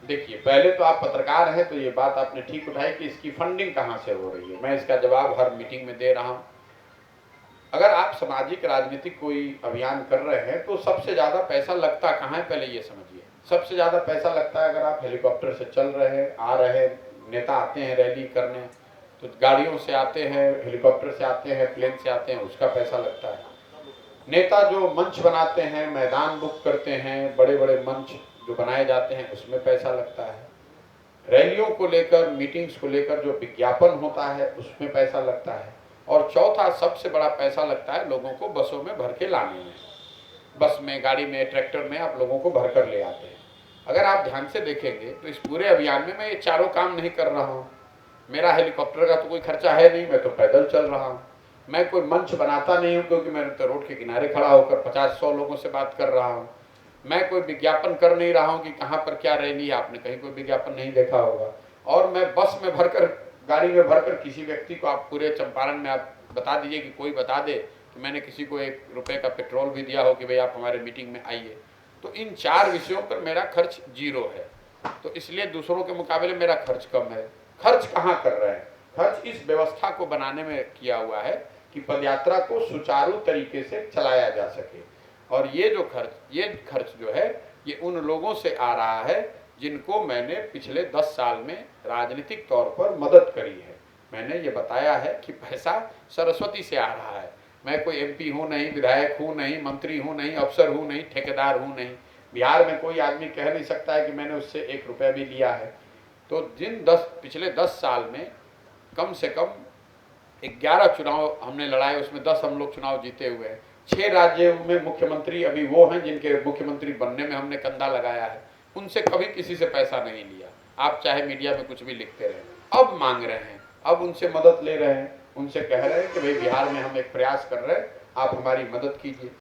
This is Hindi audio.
देखिए, पहले तो आप पत्रकार हैं तो ये बात आपने ठीक उठाई कि इसकी फंडिंग कहाँ से हो रही है। मैं इसका जवाब हर मीटिंग में दे रहा हूँ। अगर आप सामाजिक राजनीतिक कोई अभियान कर रहे हैं तो सबसे ज़्यादा पैसा लगता कहाँ है, पहले ये समझिए। सबसे ज़्यादा पैसा लगता है अगर आप हेलीकॉप्टर से चल रहे हैं, आ रहे हैं, नेता आते हैं रैली करने, तो गाड़ियों से आते हैं, हेलीकॉप्टर से आते हैं, प्लेन से आते हैं, उसका पैसा लगता है। नेता जो मंच बनाते हैं, मैदान बुक करते हैं, बड़े बड़े मंच जो बनाए जाते हैं, उसमें पैसा लगता है। रैलियों को लेकर, मीटिंग्स को लेकर जो विज्ञापन होता है उसमें पैसा लगता है। और चौथा सबसे बड़ा पैसा लगता है लोगों को बसों में भर के लाने में। बस में, गाड़ी में, ट्रैक्टर में आप लोगों को भर कर ले आते हैं। अगर आप ध्यान से देखेंगे तो इस पूरे अभियान में मैं ये चारों काम नहीं कर रहा हूँ। मेरा हेलीकॉप्टर का तो कोई खर्चा है नहीं, मैं तो पैदल चल रहा हूँ। मैं कोई मंच बनाता नहीं हूँ क्योंकि मैं तो रोड के किनारे खड़ा होकर 50-100 लोगों से बात कर रहा हूँ। मैं कोई विज्ञापन कर नहीं रहा हूँ कि कहाँ पर क्या रैली है, आपने कहीं कोई विज्ञापन नहीं देखा होगा। और मैं बस में भरकर, गाड़ी में भरकर, किसी व्यक्ति को आप पूरे चंपारण में आप बता दीजिए कि कोई बता दे कि मैंने किसी को 1 रुपये का पेट्रोल भी दिया हो कि भाई आप हमारे मीटिंग में आइए। तो इन 4 विषयों पर मेरा खर्च 0 है। तो इसलिए दूसरों के मुकाबले मेरा खर्च कम है। खर्च कहाँ कर रहे हैं? खर्च इस व्यवस्था को बनाने में किया हुआ है कि पदयात्रा को सुचारू तरीके से चलाया जा सके। और ये खर्च जो है ये उन लोगों से आ रहा है जिनको मैंने पिछले 10 साल में राजनीतिक तौर पर मदद करी है। मैंने ये बताया है कि पैसा सरस्वती से आ रहा है। मैं कोई एमपी हूँ नहीं, विधायक हूँ नहीं, मंत्री हूँ नहीं, अफसर हूँ नहीं, ठेकेदार हूँ नहीं। बिहार में कोई आदमी कह नहीं सकता है कि मैंने उससे 1 रुपया भी लिया है। तो पिछले 10 साल में कम से कम 11 चुनाव हमने लड़ाए, उसमें 10 हम लोग चुनाव जीते हुए हैं। 6 राज्यों में मुख्यमंत्री अभी वो हैं जिनके मुख्यमंत्री बनने में हमने कंधा लगाया है। उनसे कभी किसी से पैसा नहीं लिया। आप चाहे मीडिया में कुछ भी लिखते रहें। अब मांग रहे हैं, अब उनसे मदद ले रहे हैं, उनसे कह रहे हैं कि भाई बिहार में हम एक प्रयास कर रहे हैं, आप हमारी मदद कीजिए।